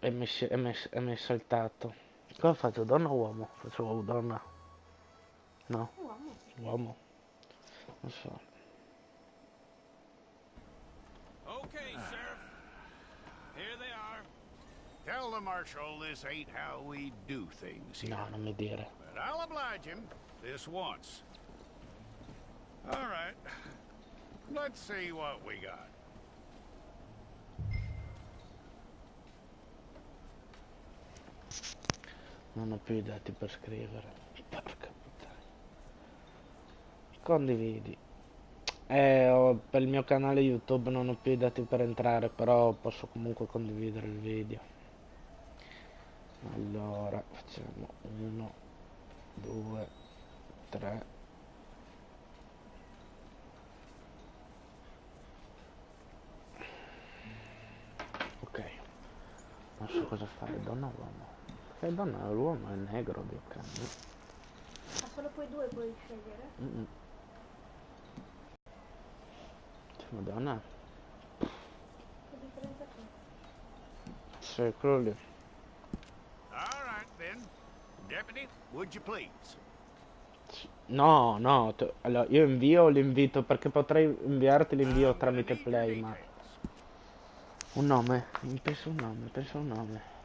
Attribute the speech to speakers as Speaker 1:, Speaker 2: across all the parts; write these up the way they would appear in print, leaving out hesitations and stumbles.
Speaker 1: E mi è saltato. Cosa faccio? Donna o uomo? Faccio donna? No,
Speaker 2: Uomo.
Speaker 1: uomo. Non so.
Speaker 3: Okay, Sheriff. Here they are.
Speaker 4: Tell the Marshal this ain't how we do things here.
Speaker 1: No, non mi dire.
Speaker 4: But I'll oblige him this once. All right. Let's see what we got.
Speaker 1: Non ho più i dati per scrivere. Porca puttana. Condividi. Per il mio canale YouTube non ho più i dati per entrare, però posso comunque condividere il video. Allora, facciamo 1, 2, 3. Ok, non so cosa fare, donna o uomo. Donna, l'uomo è negro, Dio cane.
Speaker 2: Ma solo poi due puoi scegliere?
Speaker 1: Mm-mm. Madonna.
Speaker 2: Che differenza c'è?
Speaker 1: Sì, quello lì.
Speaker 4: All right, then. Deputy, would you please?
Speaker 1: No, no, allora io invio l'invito perché potrei inviarti l'invio
Speaker 4: I'm gonna
Speaker 1: tramite
Speaker 4: need your
Speaker 1: Play, ma
Speaker 4: details.
Speaker 1: un nome, penso un nome.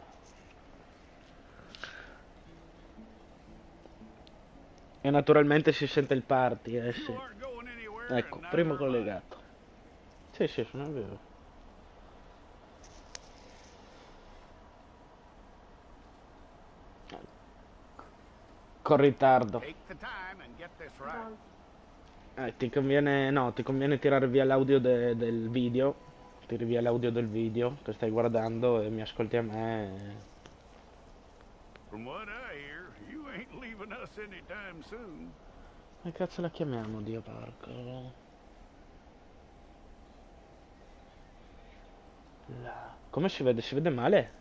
Speaker 1: E naturalmente si sente il party,
Speaker 4: You
Speaker 1: sì.
Speaker 4: aren't going anywhere,
Speaker 1: Ecco,
Speaker 4: and
Speaker 1: primo
Speaker 4: neither am I.
Speaker 1: collegato. Sì, sì, sono vivo. Con ritardo.
Speaker 4: Take the time and get this right.
Speaker 2: Dal.
Speaker 1: Ti conviene, no, ti conviene tirare via l'audio del video. Tiri via l'audio del video che stai guardando e mi ascolti a me.
Speaker 4: From what I hear, you ain't leaving us anytime soon.
Speaker 1: Che cazzo la chiamiamo, Dio porco? Come si vede? Si vede male?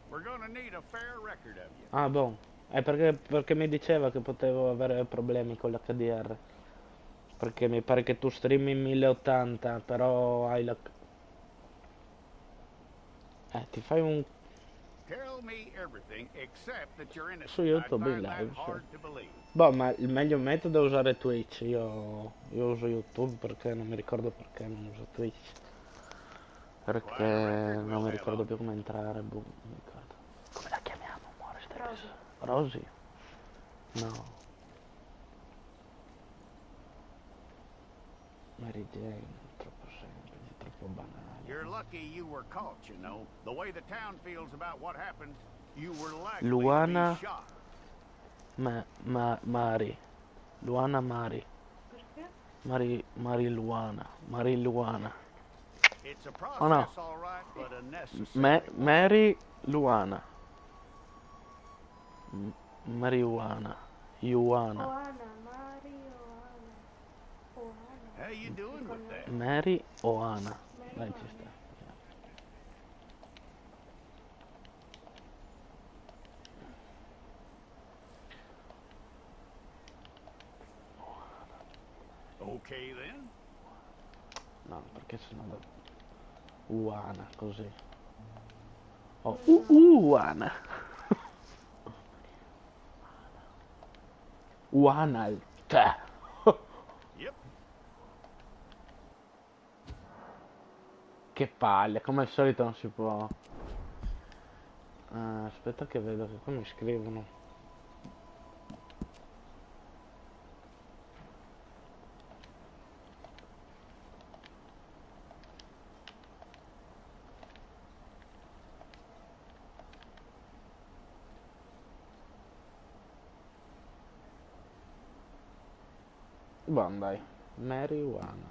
Speaker 4: We're gonna need a fair record of you.
Speaker 1: Ah, boh. Perché mi diceva che potevo avere problemi con l'HDR. Perché mi pare che tu streami in 1080, però hai la... ti fai un...
Speaker 4: Tell me everything except that you're
Speaker 1: su
Speaker 4: innocent. I'd
Speaker 1: YouTube in
Speaker 4: find that
Speaker 1: live, sì.
Speaker 4: hard to believe.
Speaker 1: Boh, ma il meglio metodo è usare Twitch. Io uso YouTube perché non mi ricordo perché non uso Twitch. Perché
Speaker 4: Quite a record
Speaker 1: non
Speaker 4: we'll
Speaker 1: mi
Speaker 4: have
Speaker 1: ricordo
Speaker 4: on
Speaker 1: più
Speaker 4: you.
Speaker 1: come entrare, boh, non mi ricordo. Come la chiamiamo, amore, stai
Speaker 2: Rosi.
Speaker 1: Rosy? No. Mary Jane, troppo semplice, troppo
Speaker 4: You're
Speaker 1: banale.
Speaker 4: lucky you were caught, you know. The way the town feels about what happened, you were likely to
Speaker 1: Luana
Speaker 4: be shot.
Speaker 1: Mari. Luana Mari.
Speaker 2: Perché?
Speaker 1: Mari Luana. Mari Luana.
Speaker 4: It's a
Speaker 1: Oh no.
Speaker 4: process, all right, but a necessary one.
Speaker 1: Mary Luana. Marijuana. Iuana.
Speaker 2: Oana, Mari, Oana. Oana.
Speaker 4: How you doing with that?
Speaker 1: Mary Oana. Dai, ci
Speaker 2: Marijuana.
Speaker 1: sta.
Speaker 4: Okay, then.
Speaker 1: No, perché sennò da... Uana, così. Oh,
Speaker 2: No.
Speaker 1: Uana. Uana. Cioè.
Speaker 4: Yep.
Speaker 1: Che palle, come al solito non si può... aspetta che vedo che qua mi scrivono. Buon dai. Marijuana.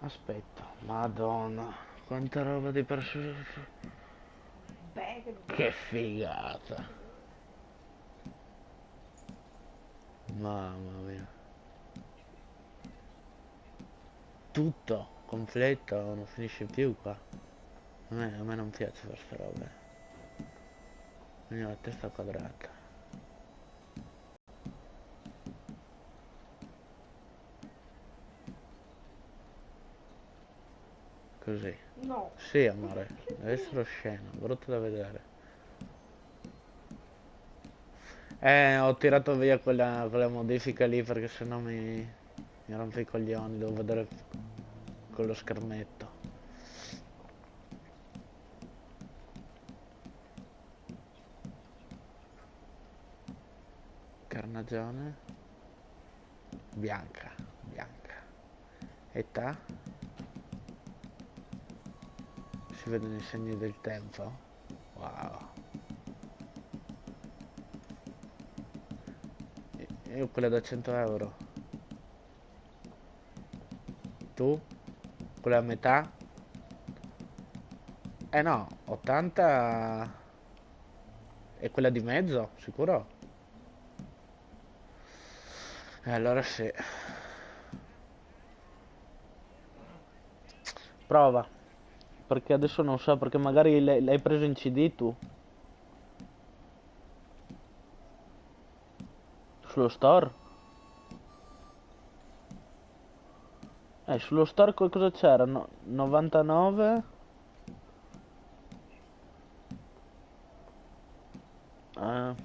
Speaker 1: Aspetta, madonna, quanta roba di persone.
Speaker 2: Beh, che
Speaker 1: Che figata. Mamma mia. Tutto, completo, non finisce più qua. A me non piace queste robe. Quindi ho la testa quadrata. Così.
Speaker 2: No.
Speaker 1: Sì, amore, deve essere osceno, brutto da vedere. Ho tirato via quella modifica lì perché sennò mi rompe i coglioni, devo vedere con lo schermetto. Carnagione. Bianca, bianca. Età? Si vedono i segni del tempo? Wow. Io quella da 100 euro. Tu? Quella a metà? Eh no, 80 è quella di mezzo, sicuro? Allora sì. Prova, perché adesso non so, perché magari l'hai preso in CD tu, sullo store? Sullo store cosa c'era? 99? Eh,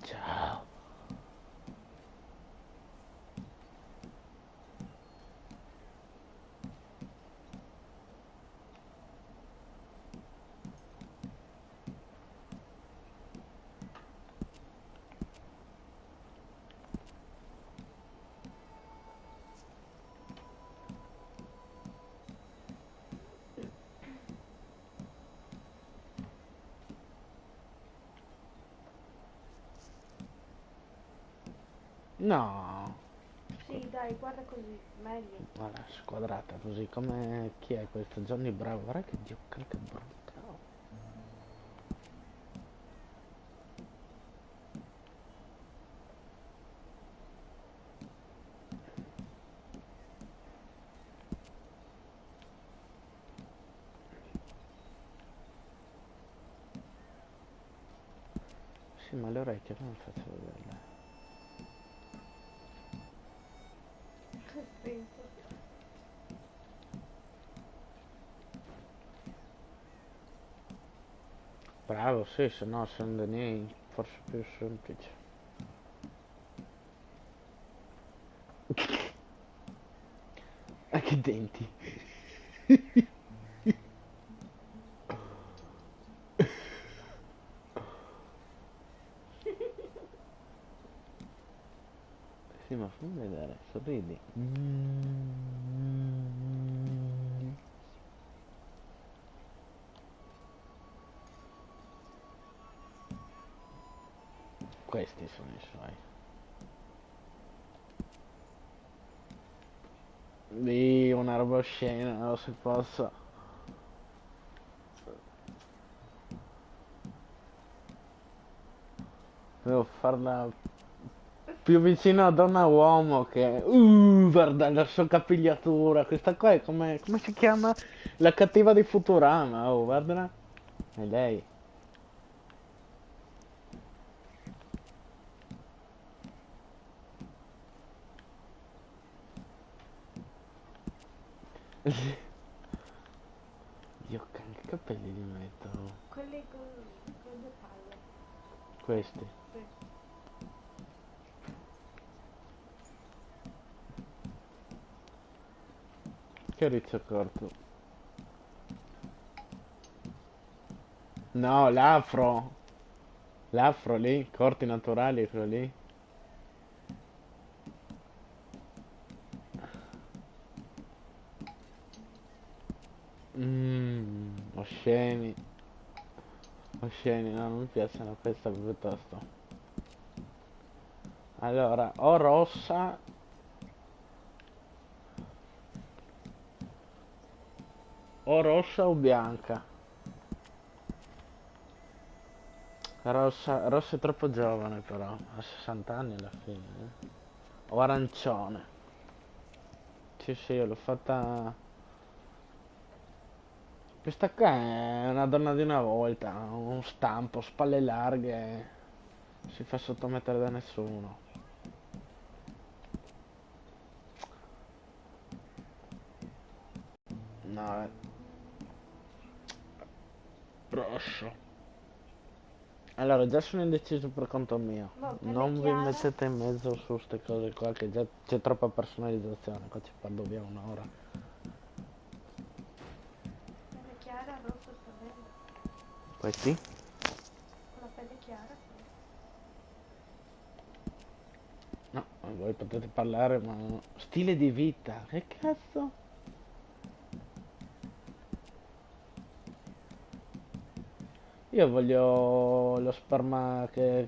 Speaker 1: ciao. No,
Speaker 2: Sì, dai, guarda così, meglio.
Speaker 1: guarda, squadrata così, come chi è questo? Johnny Bravo, guarda che dio, che brutta. Sì, ma le orecchie come faccio a vederle?
Speaker 2: Penso.
Speaker 1: Bravo, sì, se no Saint-Denis forse più semplice. Ah, che denti. Sì, ma fammi vedere, sorridi. Questi sono i suoi. Lì, una roba oscena, non so se posso. Devo farla più vicino a donna uomo che... guarda la sua capigliatura. Questa qua è come si chiama? La cattiva di Futurama, oh, guardala. È lei. Dio, che capelli gli metto?
Speaker 2: Quelli con le palle.
Speaker 1: Questi.
Speaker 2: Sì.
Speaker 1: Che riccio corto. No, l'afro. L'afro lì, corti naturali, quello lì. Osceni. Osceni, no, non mi piacciono questa piuttosto. Allora, o rossa o bianca. Rossa è troppo giovane però, ha 60 anni alla fine. O arancione. Sì, sì, io l'ho fatta. Questa qua è una donna di una volta, un stampo, spalle larghe, si fa sottomettere da nessuno. No, rosso. Allora, già sono indeciso per conto mio.
Speaker 2: Boh, pelle
Speaker 1: Non vi
Speaker 2: chiara.
Speaker 1: mettete in mezzo su queste cose qua, che già c'è troppa personalizzazione, qua ci perdo via un'ora.
Speaker 2: Pelle chiara, rosso sta bene.
Speaker 1: Questi?
Speaker 2: Con la pelle chiara, sì.
Speaker 1: No, voi potete parlare, ma stile di vita, che cazzo? Io voglio lo sperma che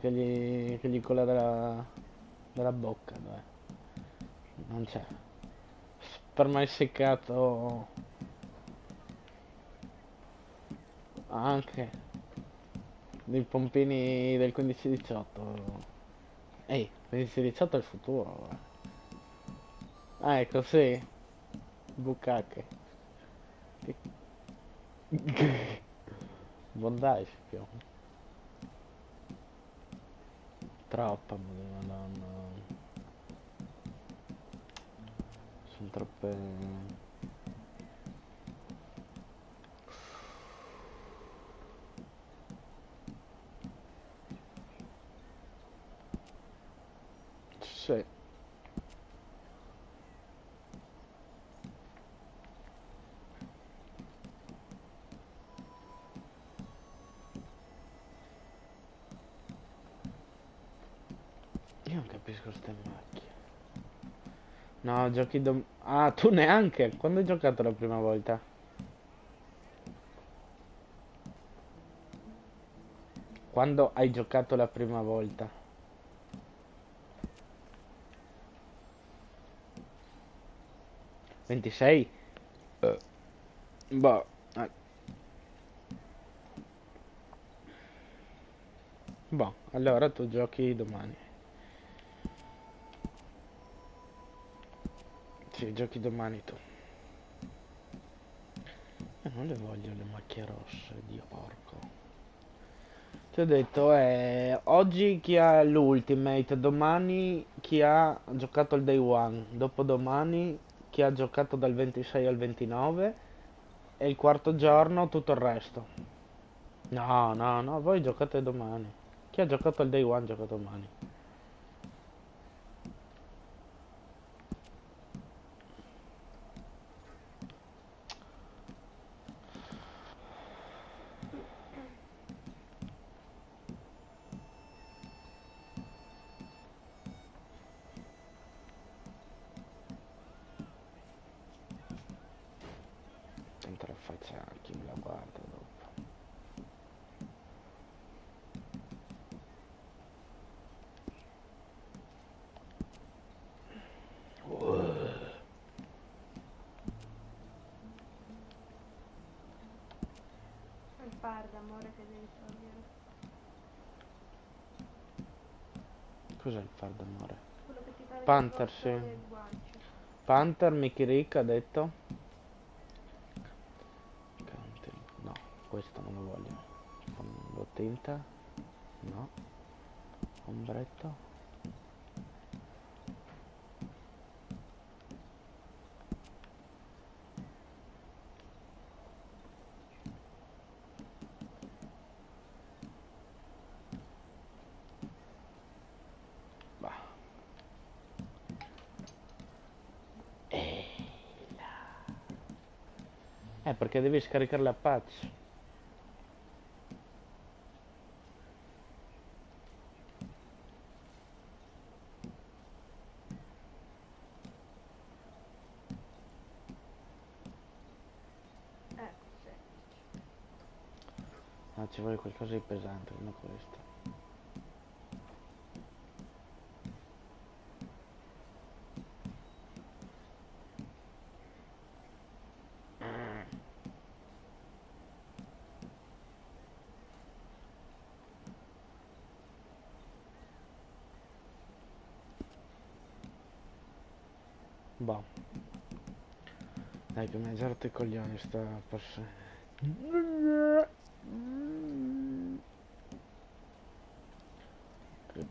Speaker 1: gli cola dalla bocca, dai. Non c'è. Sperma essiccato anche. Dei pompini del 15-18. Ehi, 15-18 è il futuro, guarda. Ah, è così? Bucacche. Bondage più. Troppa, madonna. Sono troppe. Sì. Io non capisco ste macchine. No, Ah, tu neanche? Quando hai giocato la prima volta? Quando hai giocato la prima volta? 26? Boh. Boh, allora tu giochi domani. Sì, giochi domani tu. Non le voglio le macchie rosse, Dio porco. Ti ho detto, oggi chi ha l'Ultimate, domani chi ha giocato il Day One, dopodomani chi ha giocato dal 26 al 29 e il quarto giorno tutto il resto. No, no, no, voi giocate domani. Chi ha giocato il Day One gioca domani. Tanto la faccia a chi me la guarda dopo.
Speaker 2: Il par d'amore che devi togliere.
Speaker 1: Cos'è il far d'amore?
Speaker 2: Quello che ti fa vedere
Speaker 1: Panther,
Speaker 2: sotto
Speaker 1: sì.
Speaker 2: le guance.
Speaker 1: Panther, Mickey Rick ha detto. No, questo non lo voglio. Fondo tinta. No. Ombretto. Bah. Perché devi scaricare la patch.
Speaker 2: Sì.
Speaker 1: Ah, ci vuole qualcosa di pesante come questo. Boh. Dai, che mi ha già rotto i coglioni sta persona.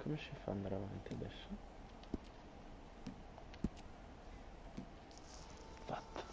Speaker 1: Come si fa ad andare avanti adesso? Fatto.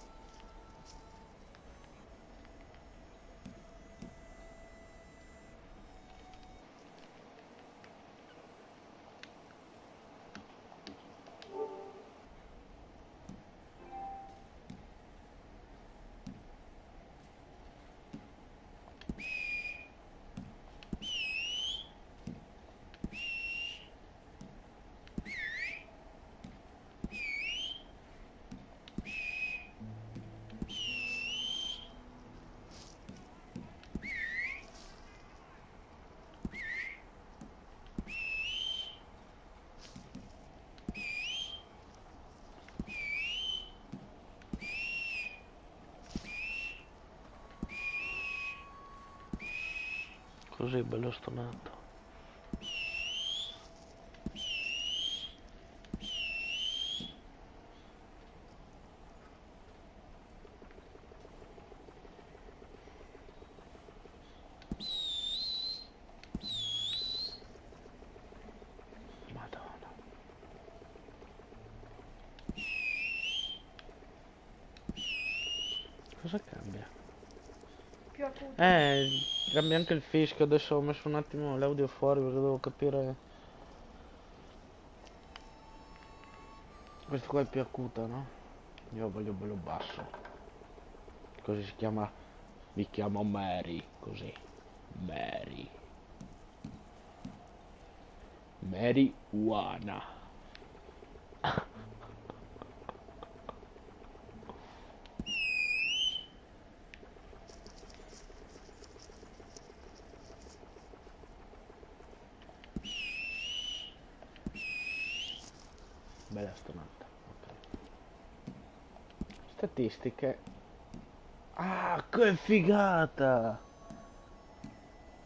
Speaker 1: Così bello stonato. Madonna. Cosa cambia?
Speaker 2: Più acuto.
Speaker 1: Cambia anche il fischio. Adesso ho messo un attimo l'audio fuori perché devo capire. Questo qua è più acuto, no? Io voglio bello basso. Così si chiama. Mi chiamo Mary, così. Mary. Marijuana. Bella stonata. Ok. Statistiche. Ah, che figata!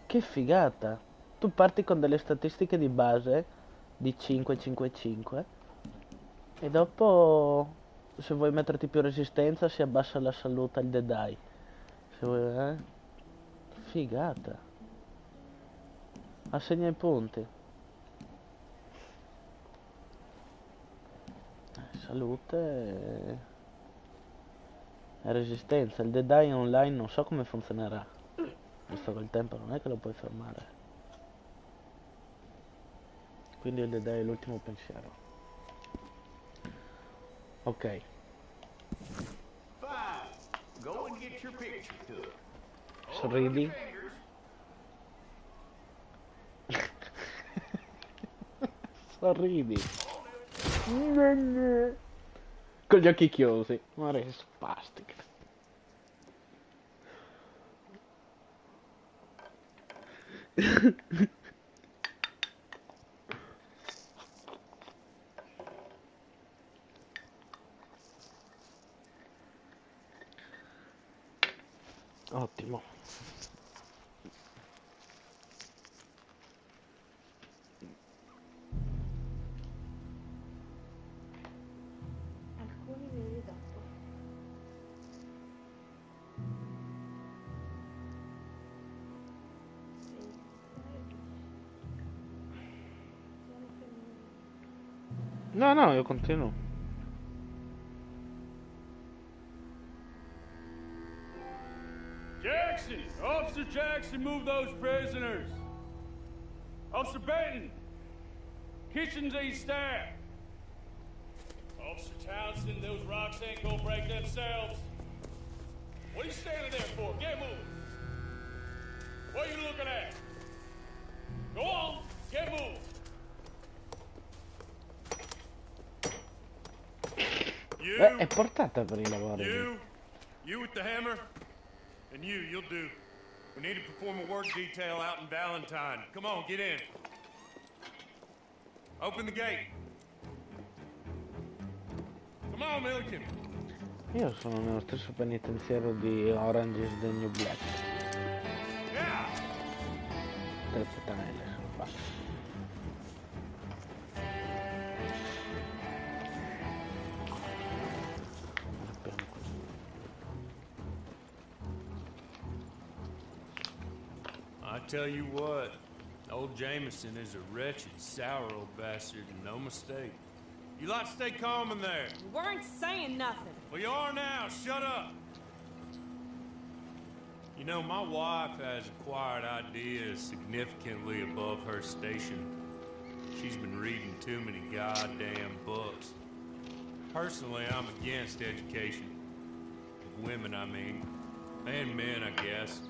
Speaker 1: Che figata! Tu parti con delle statistiche di base di 5, 5, 5 e dopo se vuoi metterti più resistenza si abbassa la salute al Deadeye. Se vuoi, Figata. Assegna i punti. Salute e resistenza. Il Deadeye online non so come funzionerà. Visto che il tempo non è che lo puoi fermare. Quindi il Deadeye è l'ultimo pensiero. Ok.
Speaker 5: Fine. Go and get your picture took.
Speaker 1: Sorridi. Sorridi. Con gli occhi chiusi. Ma che spastica. Ottimo.
Speaker 2: Alcuni mesi dopo.
Speaker 1: No, no, io continuo.
Speaker 3: Jackson! Officer Jackson, move those prisoners! Officer Benton! Kitchens these staff! Officer Townsend, those rocks ain't gonna break themselves. What are you standing there for? Get moving! What are you looking at? Go on, get moving! You,
Speaker 1: È portata per i lavori.
Speaker 3: you with the hammer, and you'll do. We need to perform a work detail out in Valentine. Come on, get in. Open the gate. Come on, Milliken.
Speaker 1: Io sono nello stesso penitenziario di Orange is the New Black.
Speaker 3: Yeah.
Speaker 1: Tre puttanelle sono qua.
Speaker 3: I tell you what, old Jameson is a wretched, sour old bastard, and no mistake. You lot stay calm in there.
Speaker 6: We weren't saying nothing.
Speaker 3: Well, you are now. Shut up. You know, my wife has acquired ideas significantly above her station. She's been reading too many goddamn books. Personally, I'm against education. Of women, I mean. And men, I guess.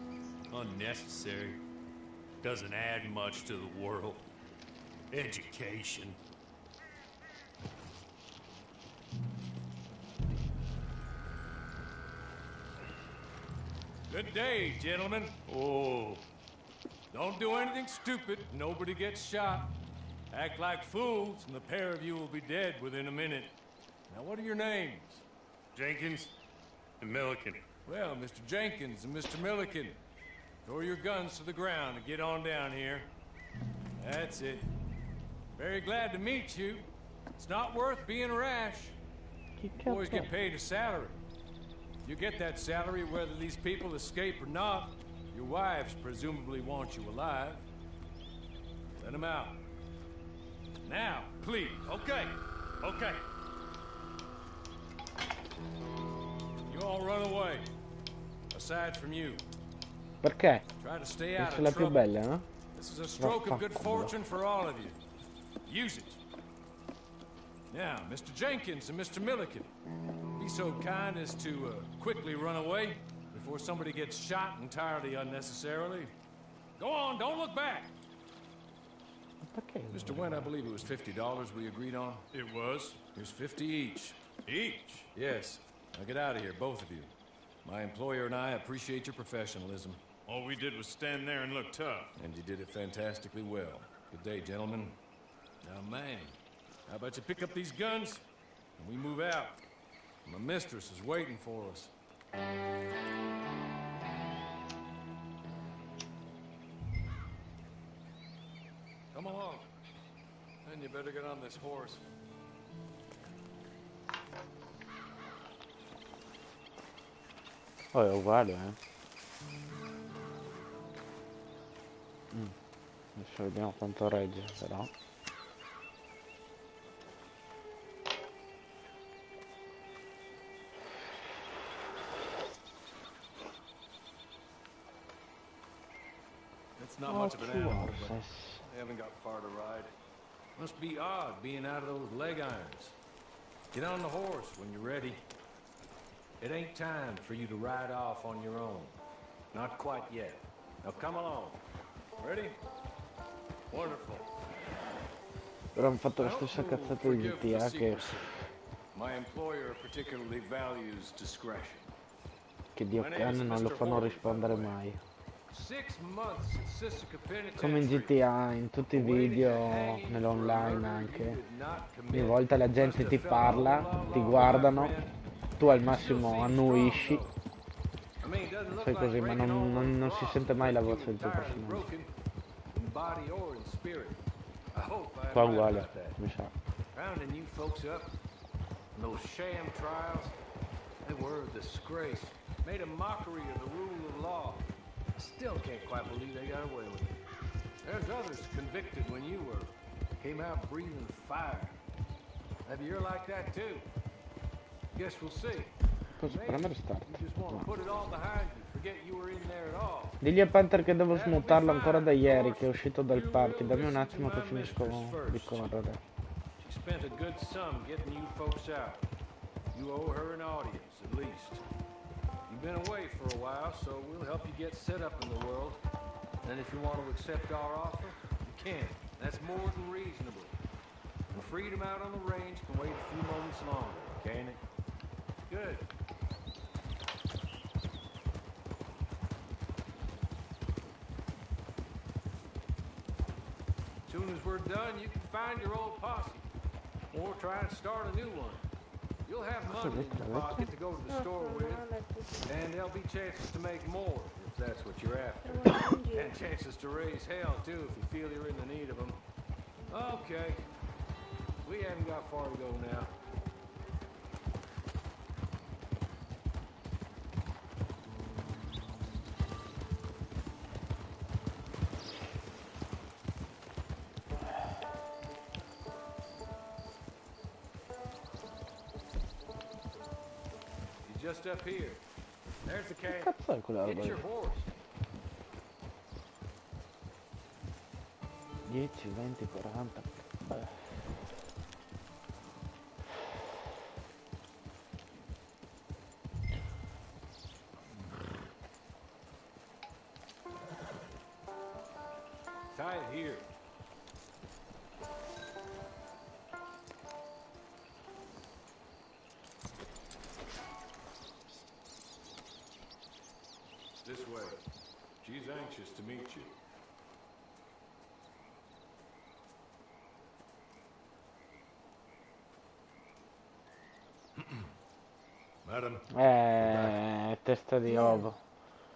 Speaker 3: Unnecessary. Doesn't add much to the world. Education. Good day, gentlemen. Oh, don't do anything stupid. Nobody gets shot. Act like fools, and the pair of you will be dead within a minute. Now, what are your names? Jenkins and Milliken. Well, Mr. Jenkins and Mr. Milliken, throw your guns to the ground and get on down here. That's it. Very glad to meet you. It's not worth being rash. Boys get paid a salary. You get that salary whether these people escape or not. Your wives presumably want you alive. Let them out. Now, please. Okay. Okay. You all run away. Aside from you.
Speaker 1: Perché?
Speaker 3: Try to stay out
Speaker 1: Questa è
Speaker 3: of
Speaker 1: la più
Speaker 3: trouble.
Speaker 1: bella, no?
Speaker 3: This is a stroke of good fortune for all of you. Use it. Now, Mr. Jenkins and Mr. Milliken, be so kind as to quickly run away before somebody gets shot entirely unnecessarily. Go on, don't look back.
Speaker 1: Perché?
Speaker 3: Mr. Wynn, I believe it was $50 we agreed on. It was. Here's 50 each. Each? Yes. Now get out of here, both of you. My employer and I appreciate your professionalism. All we did was stand there and look tough. And you did it fantastically well. Good day, gentlemen. Now, man, how about you pick up these guns and we move out? My mistress is waiting for us. Come along. And you better get on this horse.
Speaker 1: Oh, è uguale, Adesso vediamo quanto regge, però.
Speaker 3: It's not much of an animal, but
Speaker 1: Horses.
Speaker 3: they haven't got far to ride. Must be odd being out of those leg irons. Get on the horse when you're ready. It ain't time for you to ride off on your own. Not quite yet. Now come along. Ready? Wonderful.
Speaker 1: Però hanno fatto la stessa cazzata di GTA che Dio cane non lo fanno rispondere mai. Come in GTA, in tutti i video, nell'online anche. Ogni volta la gente ti parla, ti guardano, tu al massimo annuisci. Fai così, ma non si sente mai la voce del tuo personaggio. Qua uguale, mi sa.
Speaker 3: Rounding you folks up, those sham trials, they were a disgrace. Made a mockery of the rule of law. Still can't quite believe they got away with it. There's others convicted when you were. Came out breathing fire. Maybe you're like that too. Guess we'll see.
Speaker 1: Cosa? Per me restart.
Speaker 3: You just want to put it all behind you. Forget you were in there at all.
Speaker 1: Digli a Panther che devo smutarlo ancora da ieri, che è uscito dal party. Dammi un attimo che finisco di correre.
Speaker 3: She spent a good sum getting you folks out. You owe her an audience, at least. You've been away for a while, so we'll help you get set up in the world. And if you want to accept our offer, you can. That's more than reasonable. And freedom out on the range can wait a few moments longer, can't it? Good. soon as we're done, you can find your old posse. Or try and start a new one. You'll have money in your pocket to go to the store with, and there'll be chances to make more, if that's what you're after. And chances to raise hell, too, if you feel you're in the need of them. Okay. We haven't got far to go now. Just up here. There's the camp.
Speaker 1: Cazzo è quella roba
Speaker 3: Get
Speaker 1: lì?
Speaker 3: your horse.
Speaker 1: 10, 20, 40. Beh.
Speaker 3: Tie it here. This way. She's anxious to meet you. Madam.
Speaker 1: Testa di ovo.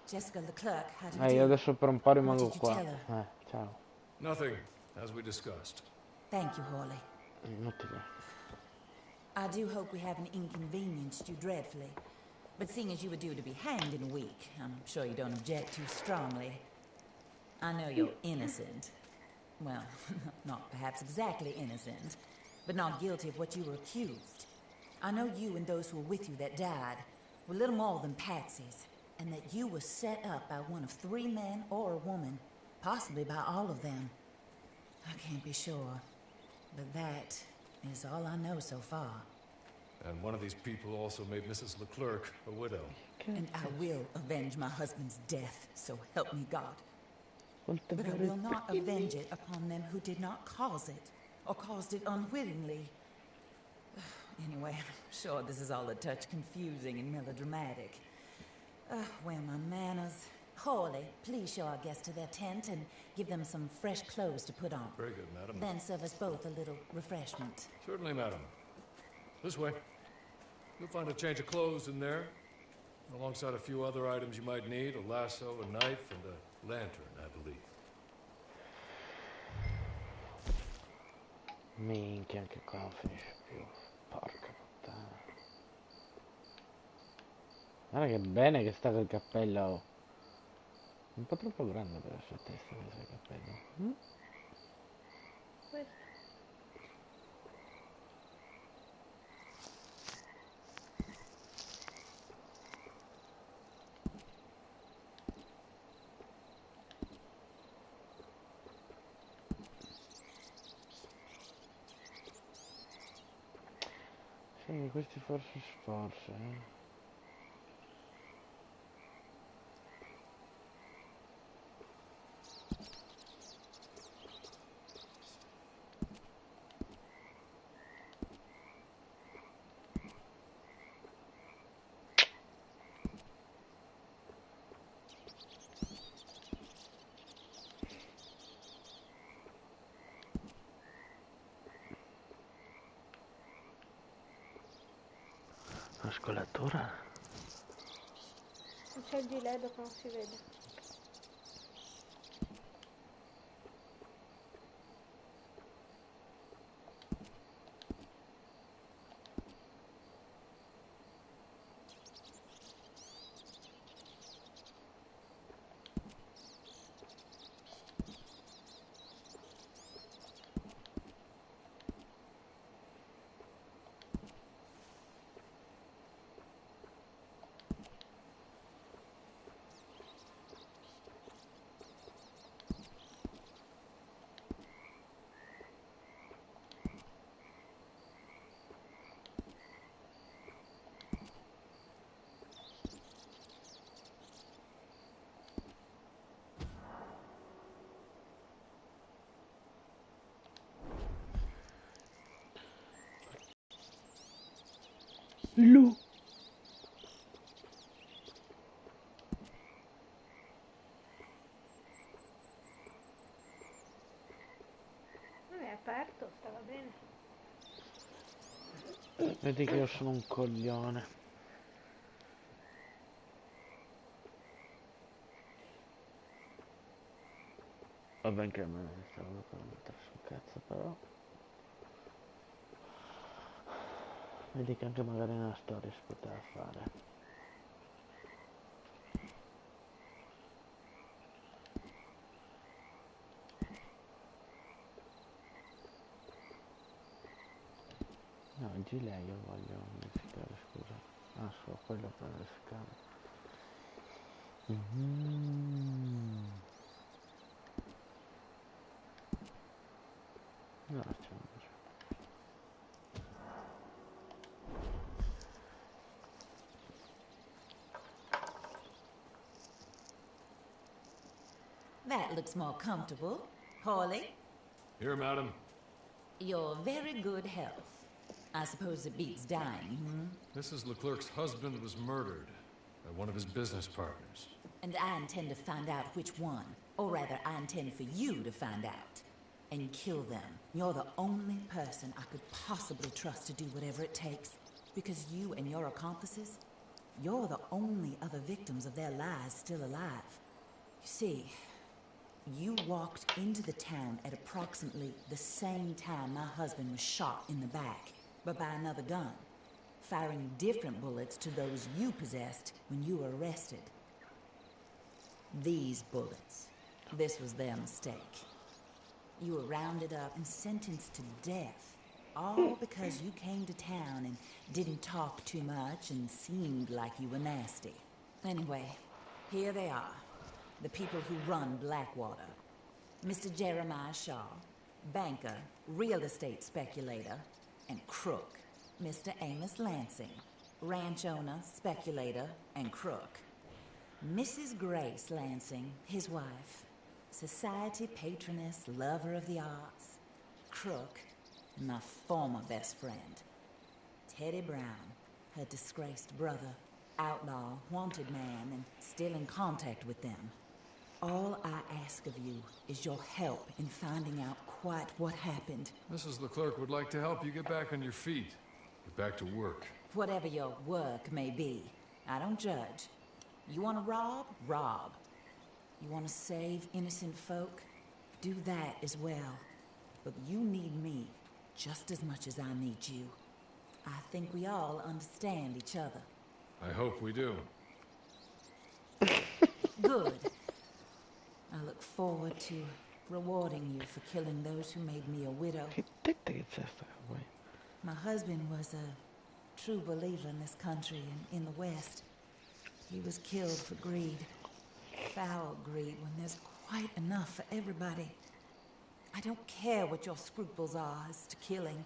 Speaker 7: Jessica Leclerc, how do you
Speaker 1: Io
Speaker 7: do?
Speaker 1: adesso per un po' rimango
Speaker 7: What did you
Speaker 1: qua.
Speaker 7: tell her?
Speaker 1: Ciao.
Speaker 3: Nothing, as we discussed.
Speaker 7: Thank you, Hawley.
Speaker 1: Inutile.
Speaker 7: I do hope we haven't inconvenienced you dreadfully. But seeing as you were due to be hanged in a week, I'm sure you don't object too strongly. I know you're innocent. Well, not perhaps exactly innocent, but not guilty of what you were accused. I know you and those who were with you that died were little more than patsies, and that you were set up by one of 3 men or a woman, possibly by all of them. I can't be sure, but that is all I know so far.
Speaker 3: And one of these people also made Mrs. Leclerc a widow.
Speaker 7: And I will avenge my husband's death, so help me God.
Speaker 1: Quanto
Speaker 7: But I
Speaker 1: vorrei-
Speaker 7: will not avenge it upon them who did not cause it, or caused it unwittingly. Anyway, I'm sure this is all a touch confusing and melodramatic. Where are my manners? Hawley, please show our guests to their tent and give them some fresh clothes to put on.
Speaker 3: Very good, madam.
Speaker 7: Then serve us both a little refreshment.
Speaker 3: Certainly, madam. This way. You'll find a change of clothes in there, alongside a few other items you might need, a lasso, a knife, and a lantern, I believe.
Speaker 1: Minchia, anche qua non finisce più. Porca puttana. Guarda che bene che sta quel cappello. Oh. Un po' troppo grande per la sua testa questo cappello.
Speaker 2: Questo.
Speaker 1: Sì, questi forse la scolatura.
Speaker 2: C'è il gilet dopo non si vede.
Speaker 1: Lu.
Speaker 2: aperto, stava bene.
Speaker 1: Vedi che io sono un coglione. Vabbè che a me stavo per mettere sul cazzo però. Vedi che anche magari nella storia si poteva fare. No, il gilet io voglio modificare, scusa. Ah, solo quello per modificare. No, c'è un...
Speaker 7: That looks more comfortable. Hawley,
Speaker 3: Here, madam.
Speaker 7: your very good health. I suppose it beats dying, hmm?
Speaker 3: Mrs. Leclerc's husband was murdered by one of his business partners.
Speaker 7: And I intend to find out which one. Or rather, I intend for you to find out. And kill them. You're the only person I could possibly trust to do whatever it takes. Because you and your accomplices, you're the only other victims of their lies still alive. You see, you walked into the town at approximately the same time my husband was shot in the back, but by another gun, firing different bullets to those you possessed when you were arrested. These bullets, this was their mistake. You were rounded up and sentenced to death, all because you came to town and didn't talk too much and seemed like you were nasty. Anyway, here they are. The people who run Blackwater. Mr. Jeremiah Shaw, banker, real estate speculator, and crook. Mr. Amos Lansing, ranch owner, speculator, and crook. Mrs. Grace Lansing, his wife, society patroness, lover of the arts, crook, and my former best friend. Teddy Brown, her disgraced brother, outlaw, wanted man, and still in contact with them. All I ask of you is your help in finding out quite what happened.
Speaker 3: Mrs. Leclerc would like to help you get back on your feet. Get back to work.
Speaker 7: Whatever your work may be, I don't judge. You want to rob? Rob. You want to save innocent folk? Do that as well. But you need me just as much as I need you. I think we all understand each other.
Speaker 3: I hope we do.
Speaker 7: Good. I look forward to rewarding you for killing those who made me a widow.
Speaker 1: Che tette che c'è sta qua?
Speaker 7: My husband was a true believer in this country and in the West. He was killed for greed. Foul greed when there's quite enough for everybody. I don't care what your scruples are as to killing.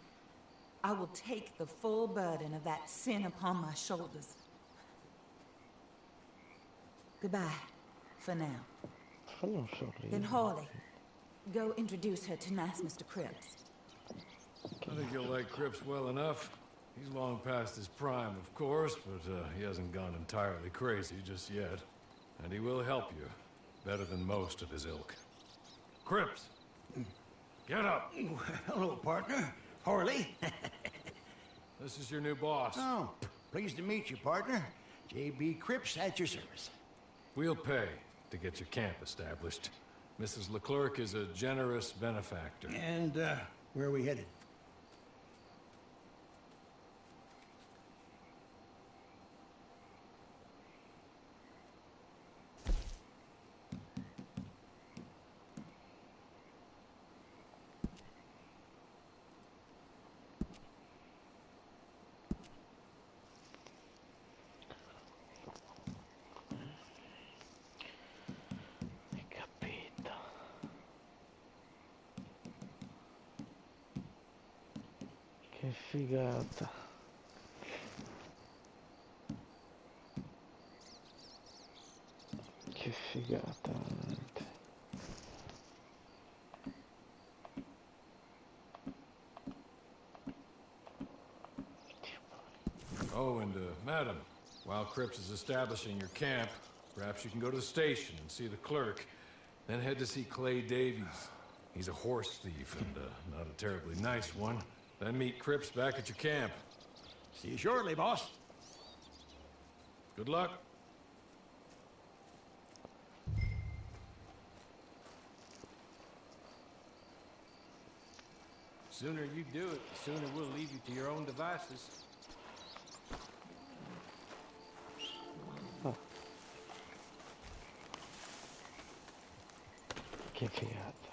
Speaker 7: I will take the full burden of that sin upon my shoulders. Goodbye, for now.
Speaker 1: Fallo un sorriso.
Speaker 7: Then Hawley, go introduce her to nice Mr. Cripps.
Speaker 3: I think you'll like Cripps well enough. He's long past his prime, of course, but he hasn't gone entirely crazy just yet. And he will help you, better than most of his ilk. Cripps! Get up!
Speaker 5: Hello, partner. Harley.
Speaker 3: This is your new boss.
Speaker 5: Oh, pleased to meet you, partner. J.B. Cripps at your service.
Speaker 3: We'll pay to get your camp established. Mrs. Leclerc is a generous benefactor.
Speaker 5: And, where are we headed?
Speaker 1: Hai capito. Che figata. Che figata, veramente.
Speaker 3: Oh, and, madam, while Cripps is establishing your camp, perhaps you can go to the station and see the clerk, then head to see Clay Davies. He's a horse thief, and not a terribly nice one. Then meet Cripps back at your camp.
Speaker 5: See you shortly, boss.
Speaker 3: Good luck.
Speaker 8: Sooner you do it, the sooner we'll leave you to your own devices.
Speaker 1: Che figata.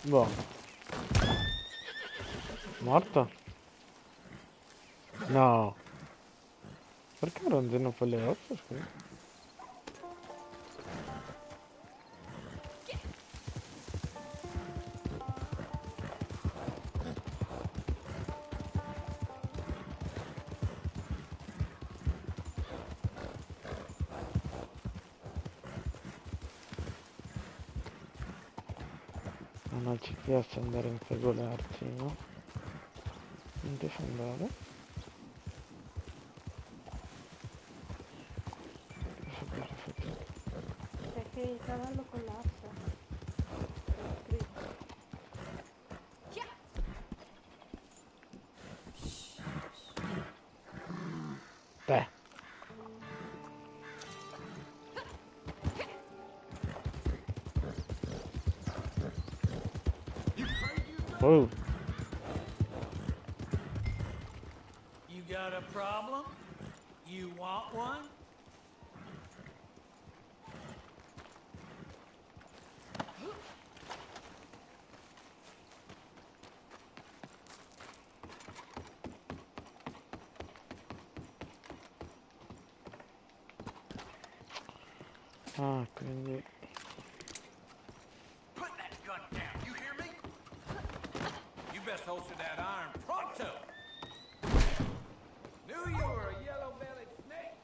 Speaker 1: Boh. Morto? No. Perché ronzino per le ossa, scusa? Non ci piace andare a infregolarci, no? Non riesce ad andare?
Speaker 2: Perché il cavallo collassa. È scritto.
Speaker 1: Te. Oh.
Speaker 8: You got a problem? You want one?
Speaker 1: Ah, quindi...
Speaker 8: Put that gun down, you hear me? You best holster that iron pronto! Knew you were a yellow-bellied snake!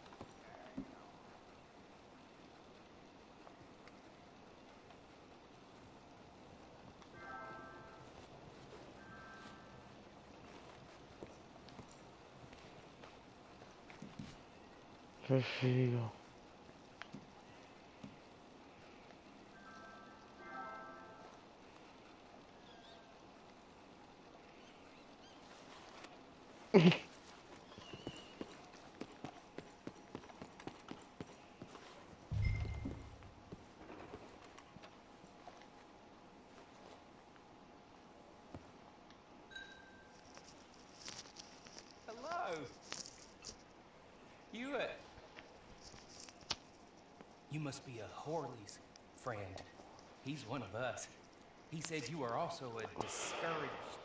Speaker 1: Che figo.
Speaker 8: Hello! You must be a Horley's friend. He's one of us. He said you are also a discouraged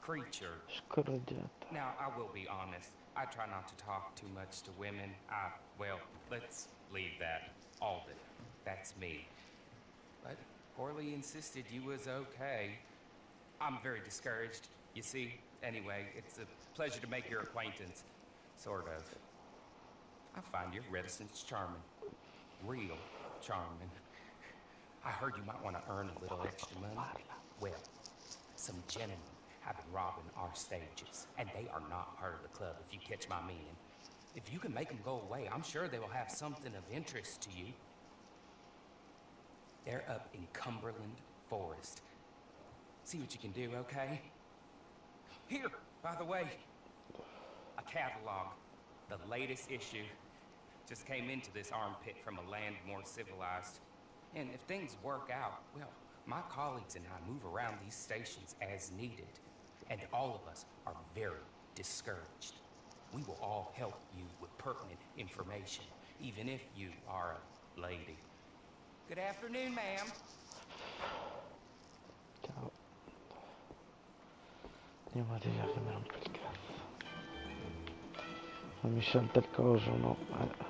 Speaker 8: creature.
Speaker 1: Scoraggiato.
Speaker 9: Now, I will be honest. I try not to talk too much to women. Well, let's leave that. Alden. That's me. But Horley insisted you was okay. I'm very discouraged, you see. Anyway, it's a pleasure to make your acquaintance. Sort of. I find your reticence charming. Real charming. I heard you might want to earn a little extra money. Well, some gentlemen have been robbing our stages, and they are not part of the club, if you catch my meaning. If you can make them go away, I'm sure they will have something of interest to you. They're up in Cumberland Forest. See what you can do, okay? Here, by the way, a catalog, the latest issue. Just came into this armpit from a land more civilized. And if things work out, well, My colleagues and I move around these stations as needed, and all of us are very discouraged. We will all help you with pertinent information, even if you are a lady. Good afternoon, ma'am.
Speaker 1: Ciao. Andiamo a dire che mi rompe il cazzo. Non mi salta il coso, no.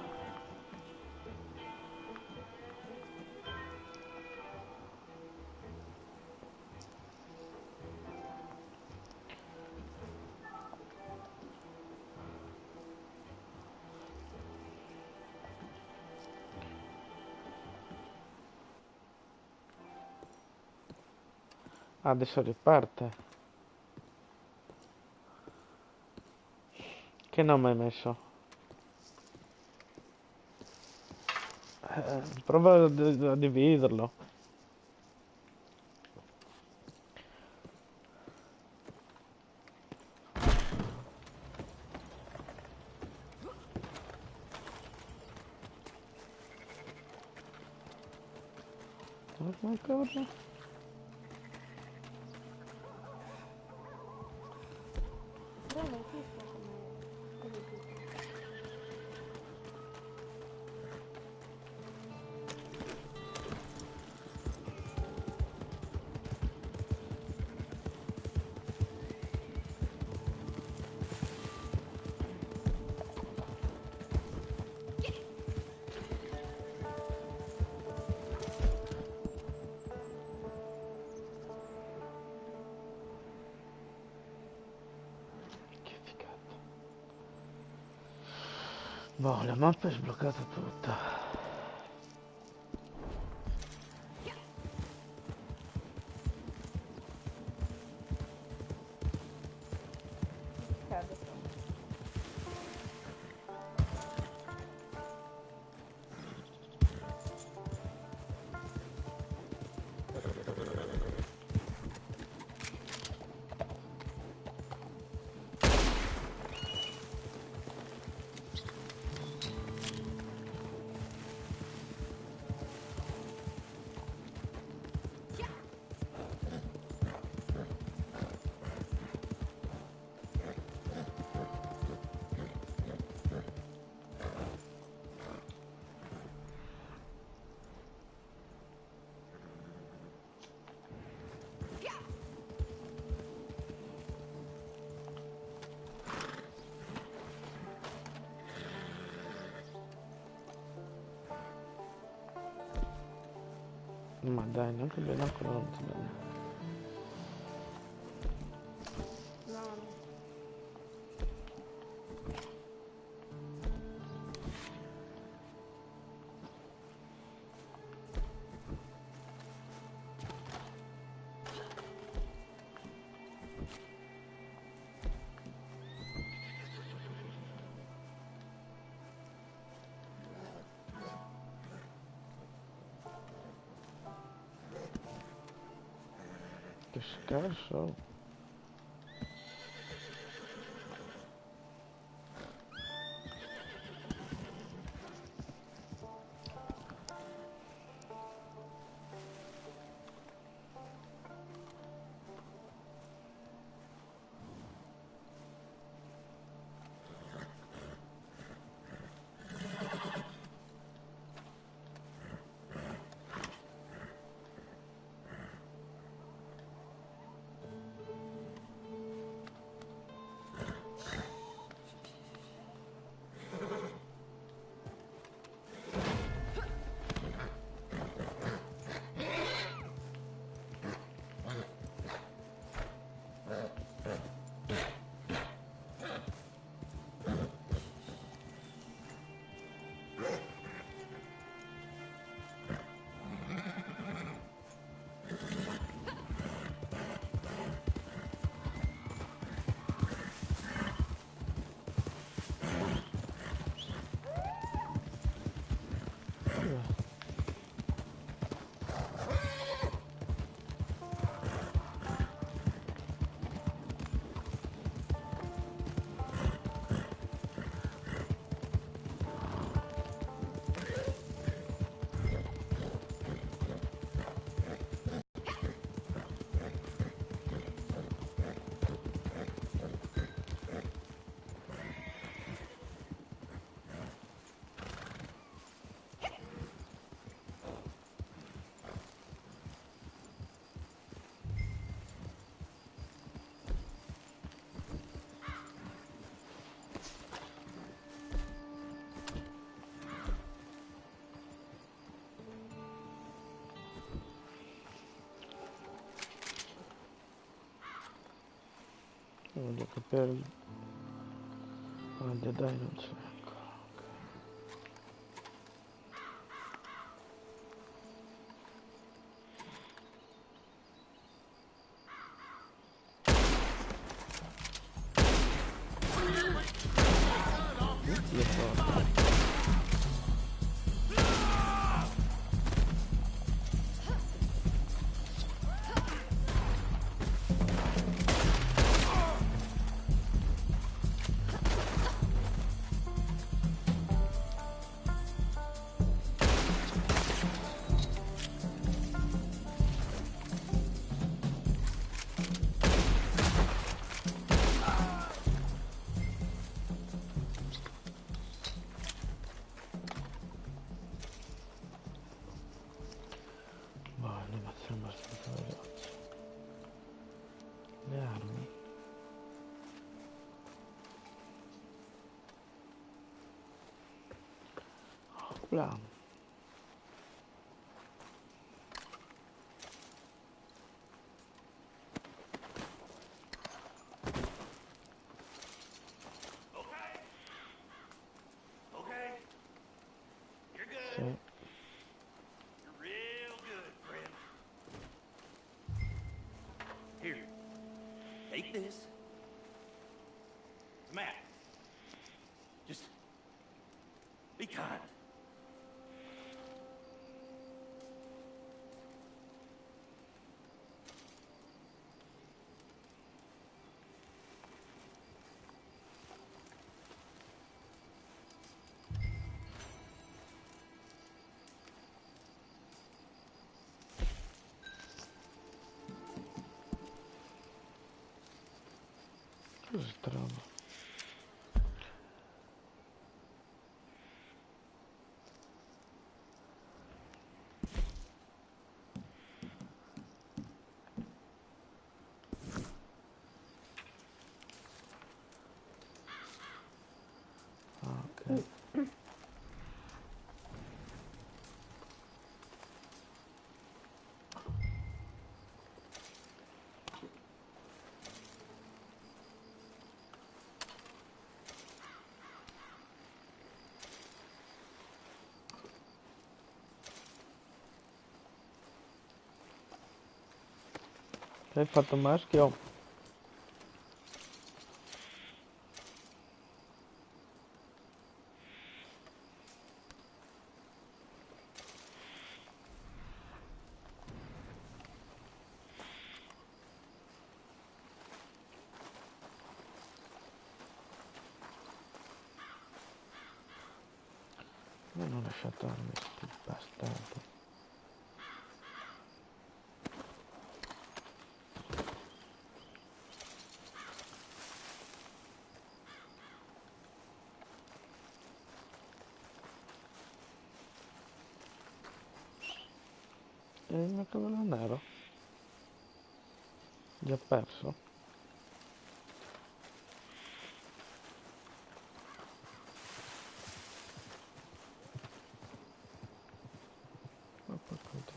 Speaker 1: Adesso riparte. Che nome hai messo? Prova a dividerlo. Oh my god.
Speaker 2: Però non esiste come dico.
Speaker 1: Che figata. Boh, la mappa è sbloccata tutta.
Speaker 2: Cade.
Speaker 1: Ma dai, neanche bene ancora non ti bene.
Speaker 2: No, no.
Speaker 1: Che scherzo. Voglio capire. Guarda, dai, non c'è ancora. Io so. Buono, ma sembra abbastanza veloce. Le armi. Opla. Sì.
Speaker 10: Here, take this. Matt, just be kind.
Speaker 1: Cosa si trova? Ok. Hai fatto maschio? Mi hanno lasciato armi, sti bastardi. E il mio cavallo nero? Già perso? Ma qualcosa.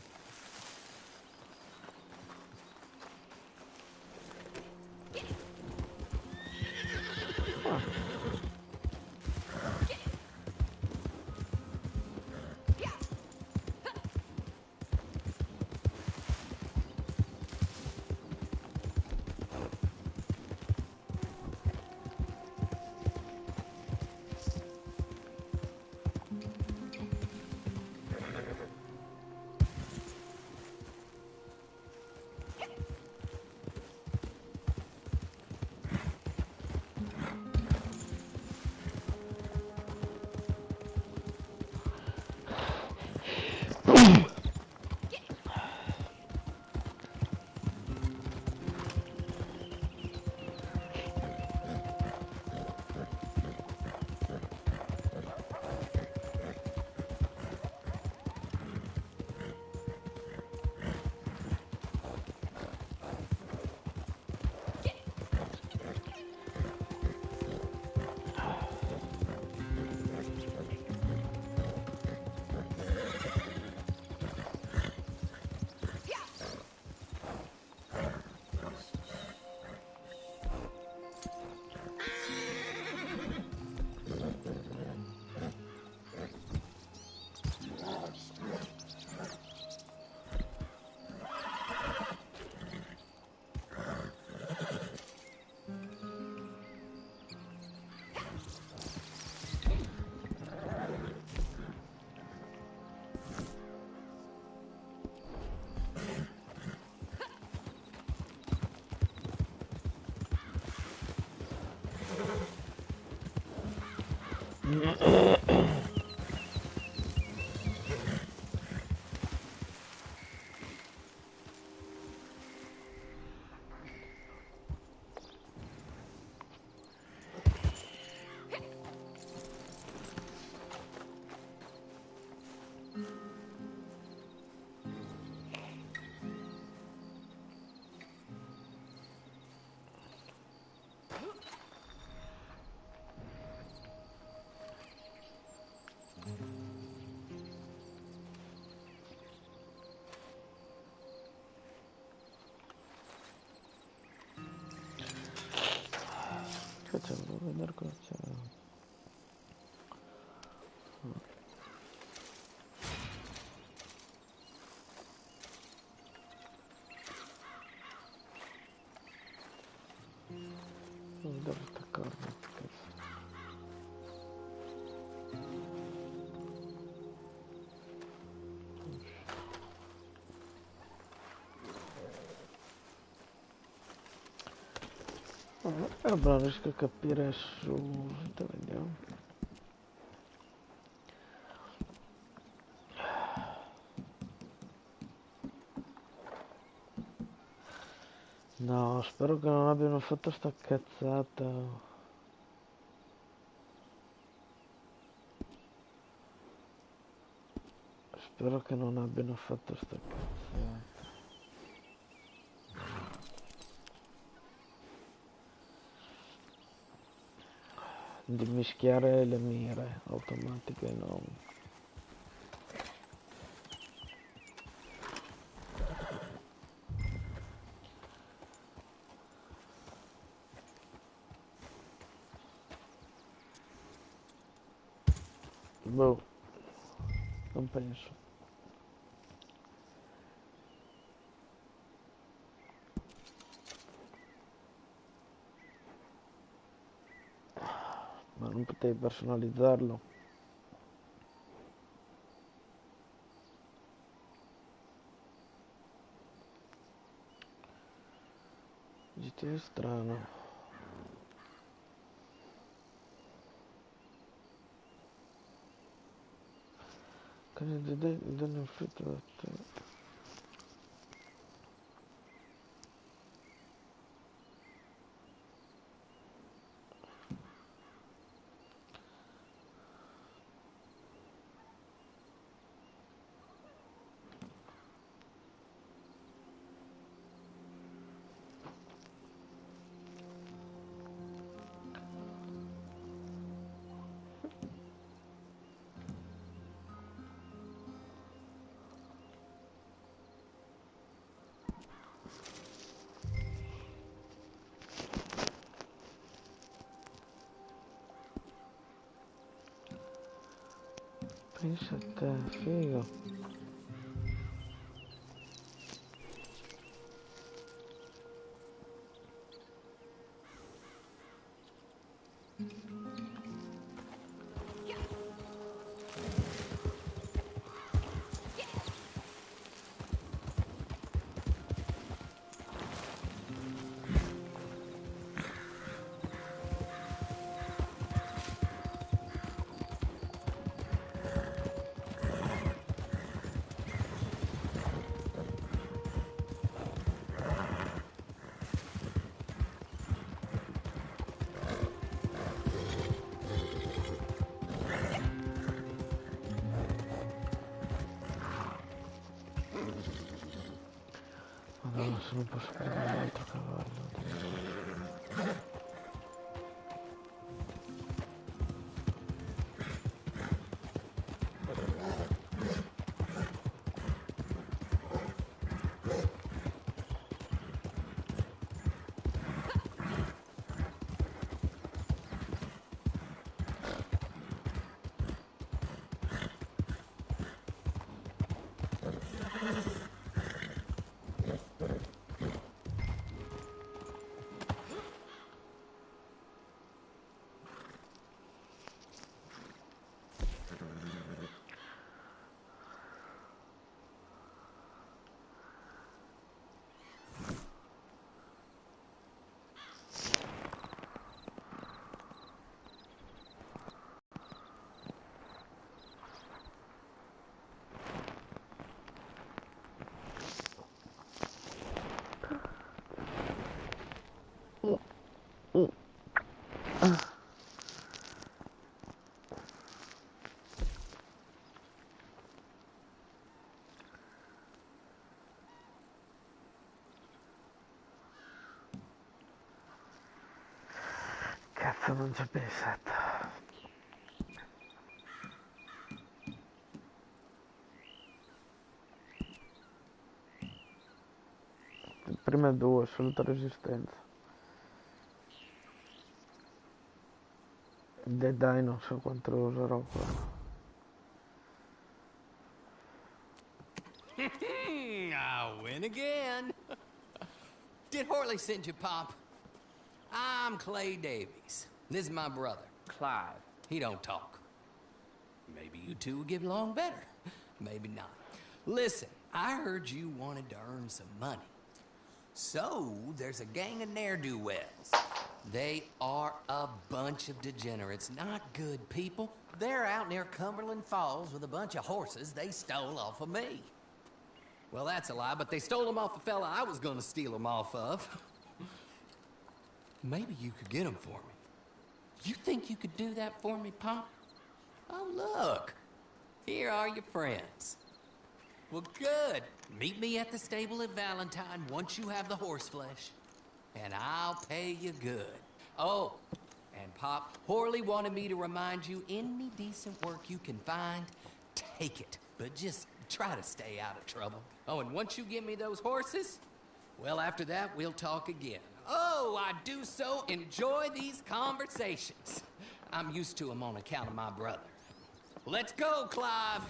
Speaker 1: Facciamo vedere cosa c'è. Vedere sta corda. Vabbè, non riesco a capire subito, vediamo. No, spero che non abbiano fatto sta cazzata. Spero che non abbiano fatto sta cazzata. Di mischiare le mire automatiche e non. Boh, non penso. Ma non potevi personalizzarlo? GT è strano. Che danno inflitto da te. Pensa a te, figo. Madonna, se non posso prendere un altro cavallo. Cazzo, non ci ho pensato. Le prime due, assoluta resistenza. Dead Eye non so quanto lo userò qua.
Speaker 11: I win again. Did Horley send you, Pop? I'm Clay Davies. This is my brother, Clive. He don't talk. Maybe you two will get along better. Maybe not. Listen, I heard you wanted to earn some money. So, there's a gang of ne'er-do-wells. They are a bunch of degenerates, not good people. They're out near Cumberland Falls with a bunch of horses they stole off of me. Well, that's a lie, but they stole them off a fella I was gonna steal them off of. Maybe you could get them for me. You think you could do that for me, Pop? Oh, look. Here are your friends. Well, good. Meet me at the stable at Valentine once you have the horse flesh. And I'll pay you good. Oh, and Pop, Horley wanted me to remind you, any decent work you can find, take it. But just try to stay out of trouble. Oh, and once you give me those horses, well, after that, we'll talk again. Oh, I do so enjoy these conversations. I'm used to them on account of my brother. Let's go, Clive.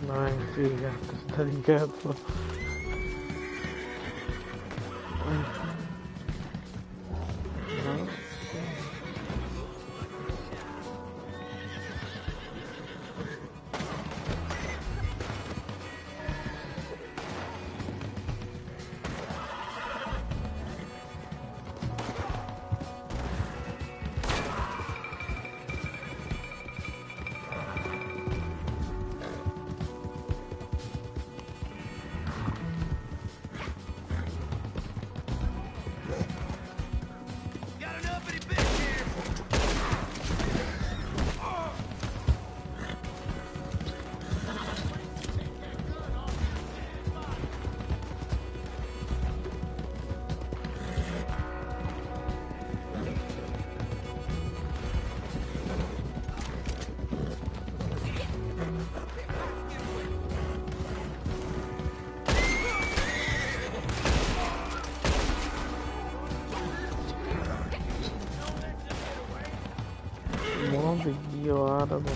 Speaker 1: Dai, figa, sta di cazzo. No? Muove io arabo.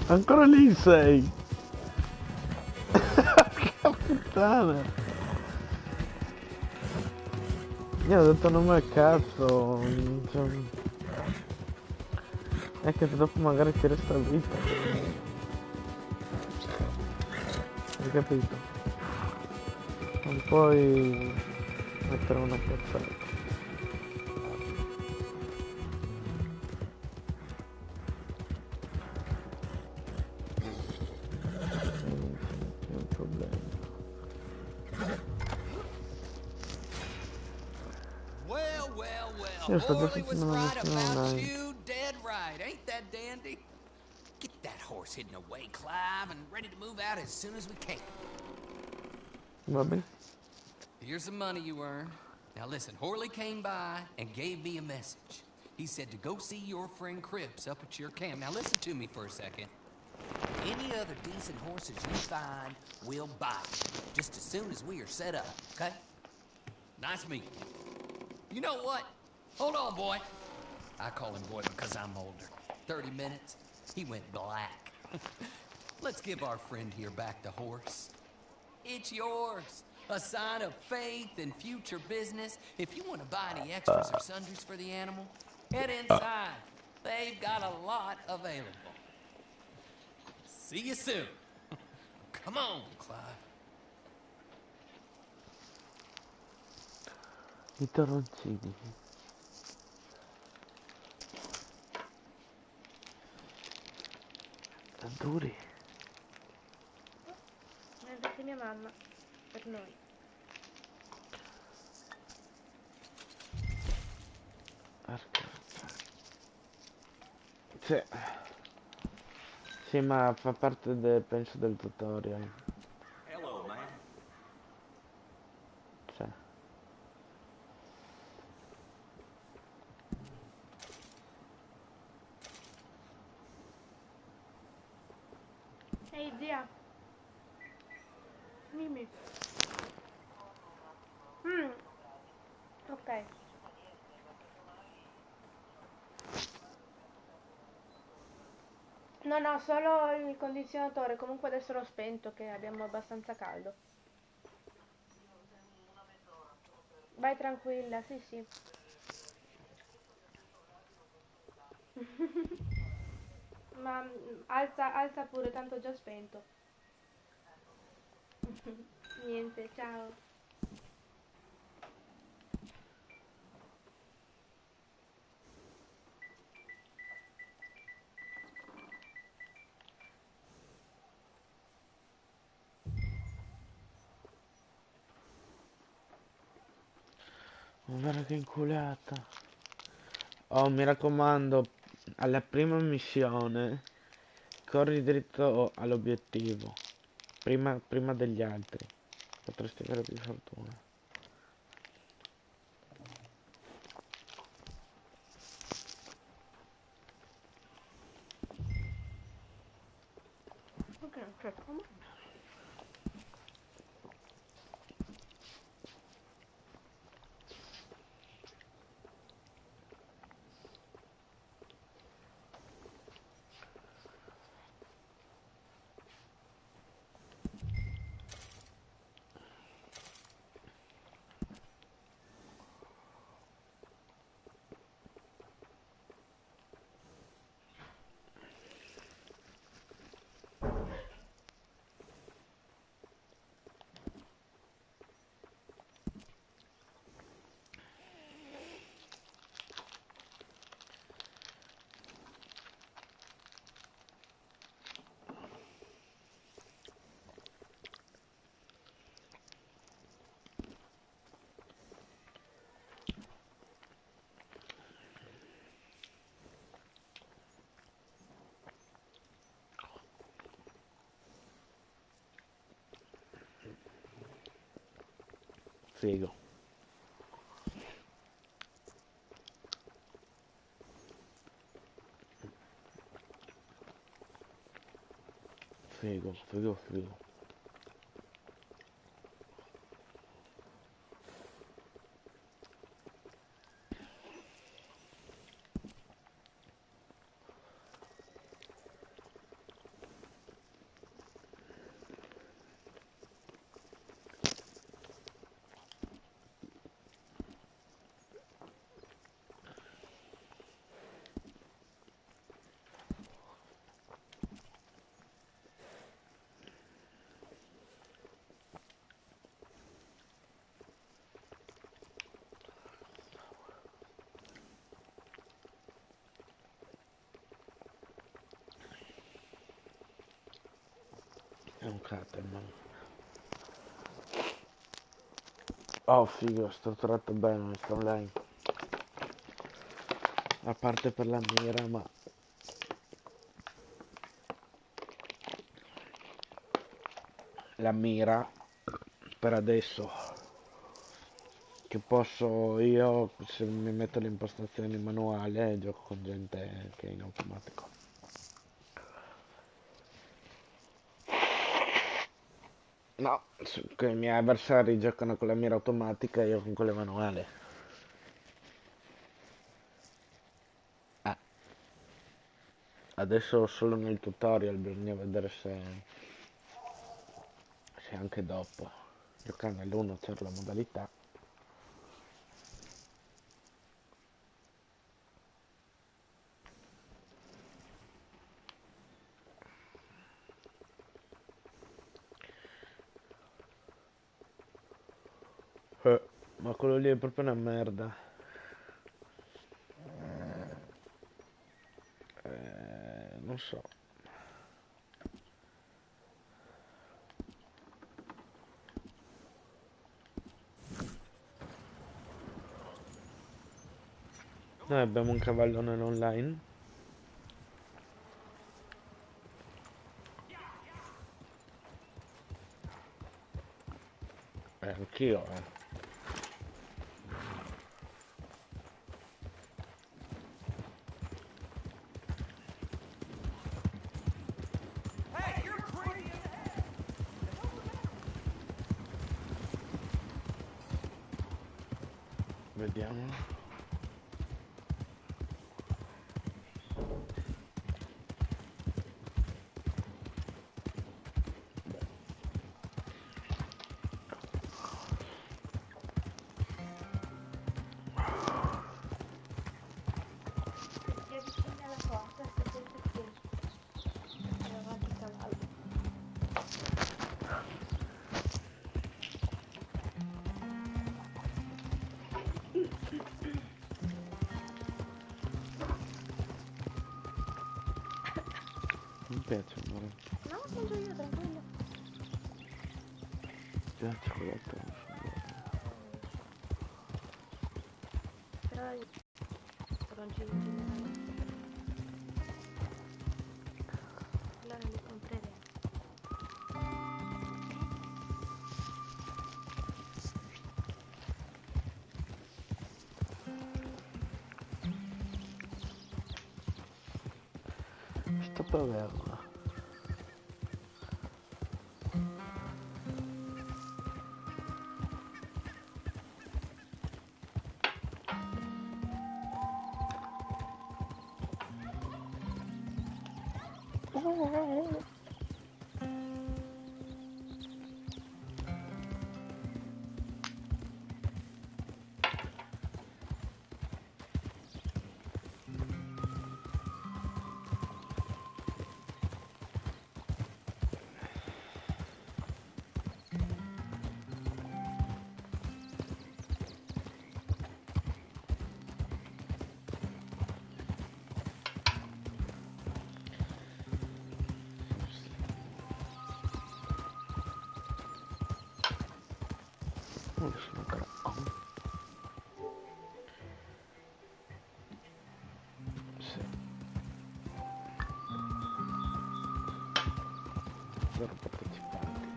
Speaker 1: Ancora lì sei! Porca puttana! Io ho detto non me cazzo, cioè... È che dopo magari ti resta vita. Hai capito? Non puoi mettere una cazzata. È un problema.
Speaker 11: Well, well, well.
Speaker 1: Io sto già
Speaker 11: Horley was
Speaker 1: facendo una
Speaker 11: right
Speaker 1: missione
Speaker 11: about
Speaker 1: online.
Speaker 11: you, dead right. Ain't that dandy? Get that horse hidden away, Clive, and ready to move out as soon as we can.
Speaker 1: Va bene?
Speaker 11: Here's the money you earned. Now listen, Horley came by and gave me a message. He said to go see your friend Cripps up at your camp. Now listen to me for a second. Any other decent horses you find, we'll buy them, just as soon as we are set up, okay? Nice meeting you. You know what? Hold on, boy. I call him boy because I'm older. 30 minutes, he went black. Let's give our friend here back the horse. It's yours. A sign of faith and future business. If you want to buy any extras or sundries for the animal, head inside. They've got a lot available. See you soon. Come on, Clive.
Speaker 1: I toroncini. Duri.
Speaker 2: Ne ha detto mia mamma. Per noi.
Speaker 1: Sì. Sì, ma fa parte penso del tutorial.
Speaker 10: Hello, man.
Speaker 1: Sì.
Speaker 2: Ehi zia. Dimmi. Ok. No, no, solo il condizionatore. Comunque adesso l'ho spento che abbiamo abbastanza caldo. Vai tranquilla, sì, sì. Ma alza pure, tanto ho già spento. Niente, ciao.
Speaker 1: Guarda che inculata. Oh, mi raccomando, alla prima missione, corri dritto all'obiettivo. Prima degli altri. Potresti avere più fortuna.
Speaker 2: Ok, c'è come?
Speaker 1: Figo. Figo, figo, figo. un Caterman. Oh figo, sto tratto bene, sto online. A parte per la mira, ma la mira per adesso che posso io, se mi metto le impostazioni in manuale, gioco con gente che è in automatico. No, che i miei avversari giocano con la mira automatica e io con quella manuale. Ah, adesso solo nel tutorial bisogna vedere se anche dopo. Giocando nell'1 c'è la modalità. Ma quello lì è proprio una merda. Non so. Noi abbiamo un cavallo nell'online. Anch'io, Vediamo.
Speaker 2: Ti avvicini alla porta se senti che è avanti il cavallo.
Speaker 1: Mi piace, amore.
Speaker 2: No, mangio io, tranquillo.
Speaker 1: Già cioccolato.
Speaker 2: Però io non ci in generale. Allora li comprerei.
Speaker 1: Sto per averla. Non sono ancora. Sì. Zero partecipanti.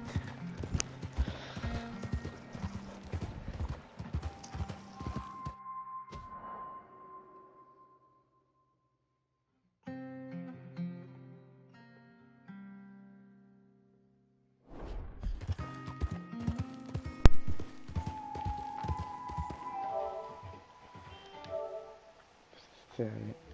Speaker 1: Sì.